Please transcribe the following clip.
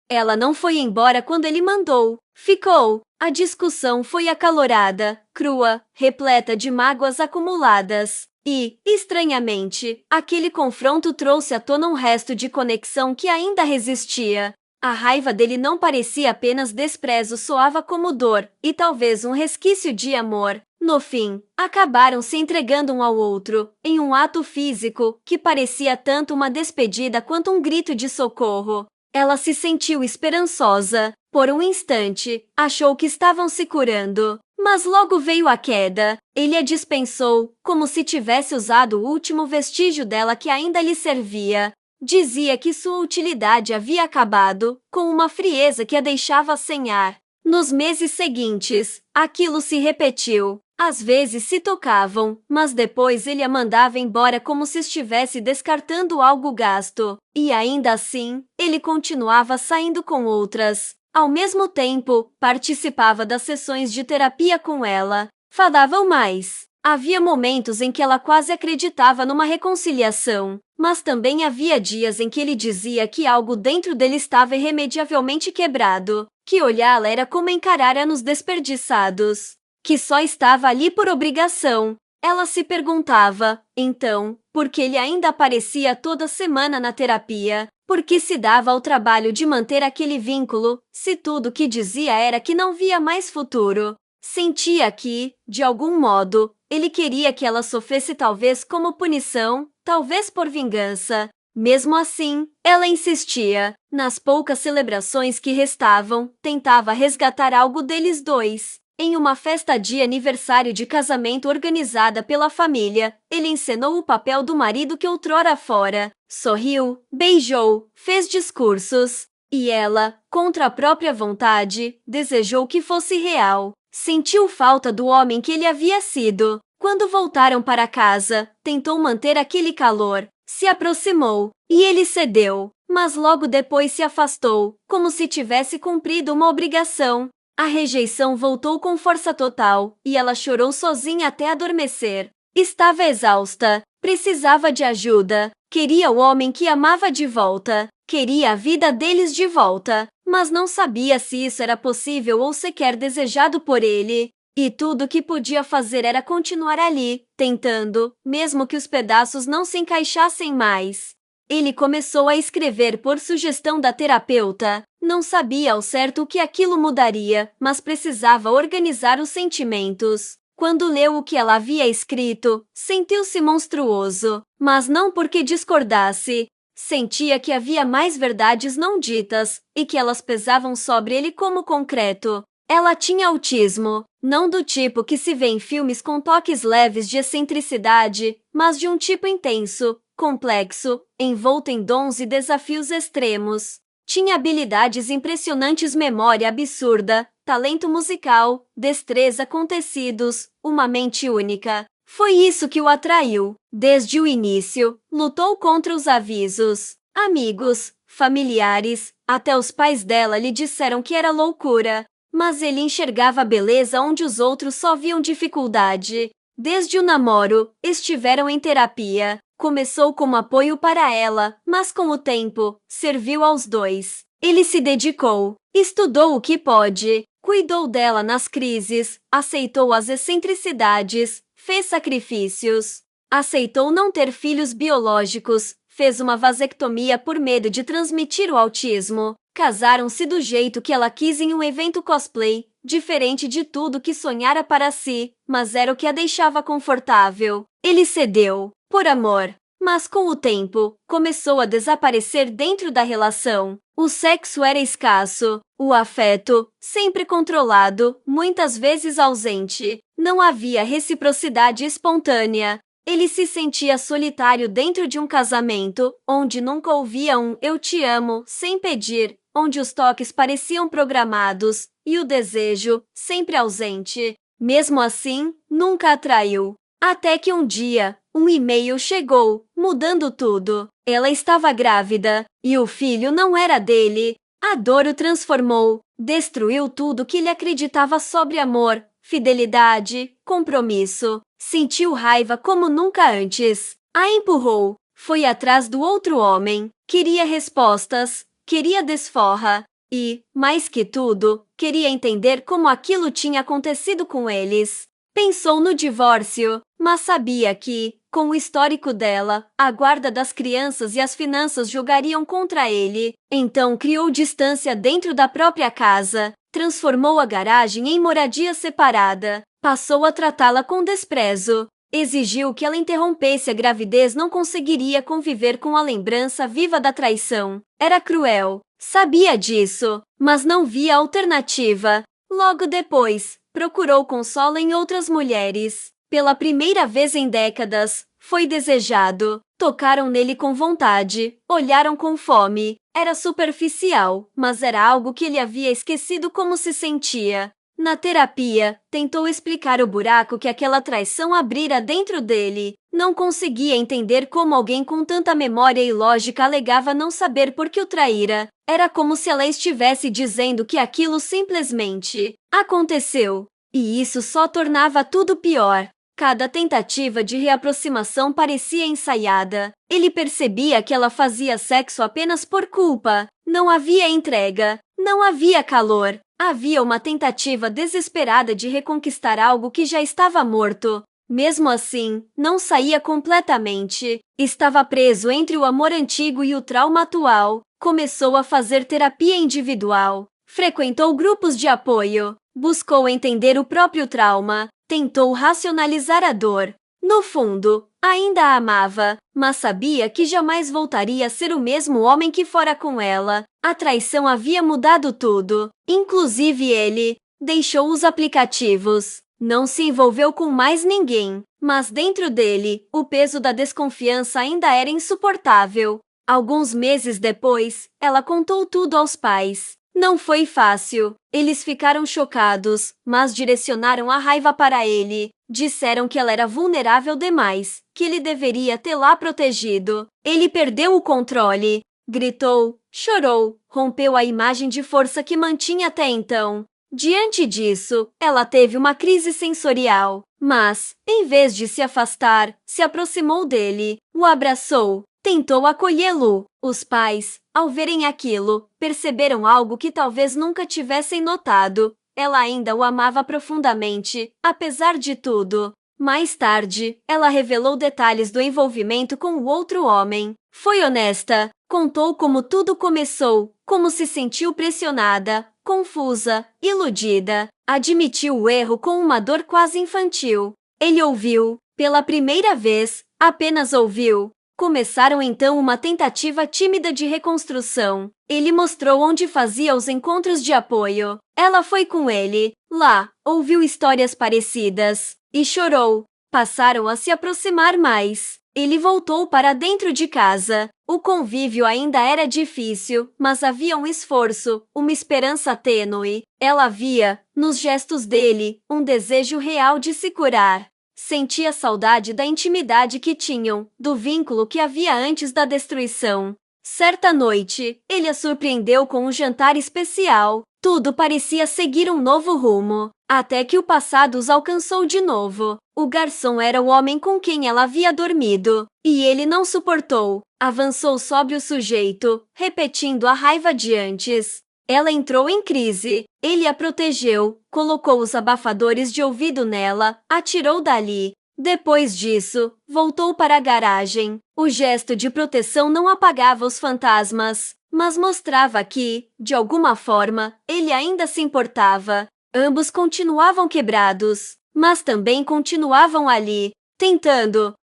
Ela não foi embora quando ele mandou. Ficou. A discussão foi acalorada, crua, repleta de mágoas acumuladas. E, estranhamente, aquele confronto trouxe à tona um resto de conexão que ainda resistia. A raiva dele não parecia apenas desprezo, soava como dor, e talvez um resquício de amor. No fim, acabaram se entregando um ao outro, em um ato físico que parecia tanto uma despedida quanto um grito de socorro. Ela se sentiu esperançosa. Por um instante, achou que estavam se curando. Mas logo veio a queda. Ele a dispensou, como se tivesse usado o último vestígio dela que ainda lhe servia. Dizia que sua utilidade havia acabado, com uma frieza que a deixava sem ar. Nos meses seguintes, aquilo se repetiu. Às vezes se tocavam, mas depois ele a mandava embora como se estivesse descartando algo gasto. E ainda assim, ele continuava saindo com outras. Ao mesmo tempo, participava das sessões de terapia com ela. Falavam mais. Havia momentos em que ela quase acreditava numa reconciliação, mas também havia dias em que ele dizia que algo dentro dele estava irremediavelmente quebrado, que olhá-la era como encarar anos desperdiçados, que só estava ali por obrigação. Ela se perguntava, então, por que ele ainda aparecia toda semana na terapia, por que se dava ao trabalho de manter aquele vínculo, se tudo que dizia era que não via mais futuro. Sentia que, de algum modo, ele queria que ela sofresse, talvez como punição, talvez por vingança. Mesmo assim, ela insistia. Nas poucas celebrações que restavam, tentava resgatar algo deles dois. Em uma festa de aniversário de casamento organizada pela família, ele encenou o papel do marido que outrora fora. Sorriu, beijou, fez discursos. E ela, contra a própria vontade, desejou que fosse real. Sentiu falta do homem que ele havia sido. Quando voltaram para casa, tentou manter aquele calor. Se aproximou, e ele cedeu, mas logo depois se afastou, como se tivesse cumprido uma obrigação. A rejeição voltou com força total, e ela chorou sozinha até adormecer. Estava exausta, precisava de ajuda, queria o homem que amava de volta, queria a vida deles de volta, mas não sabia se isso era possível ou sequer desejado por ele. E tudo o que podia fazer era continuar ali, tentando, mesmo que os pedaços não se encaixassem mais. Ele começou a escrever por sugestão da terapeuta. Não sabia ao certo o que aquilo mudaria, mas precisava organizar os sentimentos. Quando leu o que ela havia escrito, sentiu-se monstruoso, mas não porque discordasse. Sentia que havia mais verdades não ditas, e que elas pesavam sobre ele como concreto. Ela tinha autismo, não do tipo que se vê em filmes com toques leves de excentricidade, mas de um tipo intenso, complexo, envolto em dons e desafios extremos. Tinha habilidades impressionantes, memória absurda, talento musical, destreza com tecidos, uma mente única. Foi isso que o atraiu. Desde o início, lutou contra os avisos. Amigos, familiares, até os pais dela lhe disseram que era loucura. Mas ele enxergava beleza onde os outros só viam dificuldade. Desde o namoro, estiveram em terapia. Começou como apoio para ela, mas com o tempo, serviu aos dois. Ele se dedicou, estudou o que pôde, cuidou dela nas crises, aceitou as excentricidades, fez sacrifícios. Aceitou não ter filhos biológicos, fez uma vasectomia por medo de transmitir o autismo. Casaram-se do jeito que ela quis em um evento cosplay, diferente de tudo que sonhara para si, mas era o que a deixava confortável. Ele cedeu, por amor. Mas com o tempo, começou a desaparecer dentro da relação. O sexo era escasso, o afeto, sempre controlado, muitas vezes ausente. Não havia reciprocidade espontânea. Ele se sentia solitário dentro de um casamento, onde nunca ouvia um "eu te amo" sem pedir, onde os toques pareciam programados, e o desejo, sempre ausente. Mesmo assim, nunca atraiu. Até que um dia, um e-mail chegou, mudando tudo. Ela estava grávida, e o filho não era dele. A dor o transformou, destruiu tudo que lhe acreditava sobre amor, fidelidade, compromisso. Sentiu raiva como nunca antes. A empurrou. Foi atrás do outro homem. Queria respostas. Queria desforra. E, mais que tudo, queria entender como aquilo tinha acontecido com eles. Pensou no divórcio, mas sabia que, com o histórico dela, a guarda das crianças e as finanças jogariam contra ele. Então criou distância dentro da própria casa, transformou a garagem em moradia separada, passou a tratá-la com desprezo. Exigiu que ela interrompesse a gravidez, não conseguiria conviver com a lembrança viva da traição. Era cruel. Sabia disso, mas não via alternativa. Logo depois, procurou consolo em outras mulheres. Pela primeira vez em décadas, foi desejado. Tocaram nele com vontade, olharam com fome. Era superficial, mas era algo que ele havia esquecido como se sentia. Na terapia, tentou explicar o buraco que aquela traição abrira dentro dele. Não conseguia entender como alguém com tanta memória e lógica alegava não saber por que o traíra. Era como se ela estivesse dizendo que aquilo simplesmente aconteceu. E isso só tornava tudo pior. Cada tentativa de reaproximação parecia ensaiada. Ele percebia que ela fazia sexo apenas por culpa. Não havia entrega, não havia calor. Havia uma tentativa desesperada de reconquistar algo que já estava morto. Mesmo assim, não saía completamente. Estava preso entre o amor antigo e o trauma atual. Começou a fazer terapia individual. Frequentou grupos de apoio. Buscou entender o próprio trauma. Tentou racionalizar a dor. No fundo, ainda a amava, mas sabia que jamais voltaria a ser o mesmo homem que fora com ela. A traição havia mudado tudo, inclusive ele. Deixou os aplicativos. Não se envolveu com mais ninguém, mas dentro dele, o peso da desconfiança ainda era insuportável. Alguns meses depois, ela contou tudo aos pais. Não foi fácil. Eles ficaram chocados, mas direcionaram a raiva para ele. Disseram que ela era vulnerável demais, que ele deveria tê-la protegido. Ele perdeu o controle. Gritou, chorou, rompeu a imagem de força que mantinha até então. Diante disso, ela teve uma crise sensorial, mas, em vez de se afastar, se aproximou dele, o abraçou, tentou acolhê-lo. Os pais, ao verem aquilo, perceberam algo que talvez nunca tivessem notado. Ela ainda o amava profundamente, apesar de tudo. Mais tarde, ela revelou detalhes do envolvimento com o outro homem. Foi honesta, contou como tudo começou, como se sentiu pressionada, confusa, iludida. Admitiu o erro com uma dor quase infantil. Ele ouviu, pela primeira vez, apenas ouviu. Começaram então uma tentativa tímida de reconstrução. Ele mostrou onde fazia os encontros de apoio. Ela foi com ele. Lá, ouviu histórias parecidas. E chorou. Passaram a se aproximar mais. Ele voltou para dentro de casa. O convívio ainda era difícil, mas havia um esforço, uma esperança tênue. Ela via, nos gestos dele, um desejo real de se curar. Sentia saudade da intimidade que tinham, do vínculo que havia antes da destruição. Certa noite, ele a surpreendeu com um jantar especial. Tudo parecia seguir um novo rumo, até que o passado os alcançou de novo. O garçom era o homem com quem ela havia dormido, e ele não suportou. Avançou sobre o sujeito, repetindo a raiva de antes. Ela entrou em crise. Ele a protegeu, colocou os abafadores de ouvido nela, atirou dali. Depois disso, voltou para a garagem. O gesto de proteção não apagava os fantasmas, mas mostrava que, de alguma forma, ele ainda se importava. Ambos continuavam quebrados, mas também continuavam ali, tentando,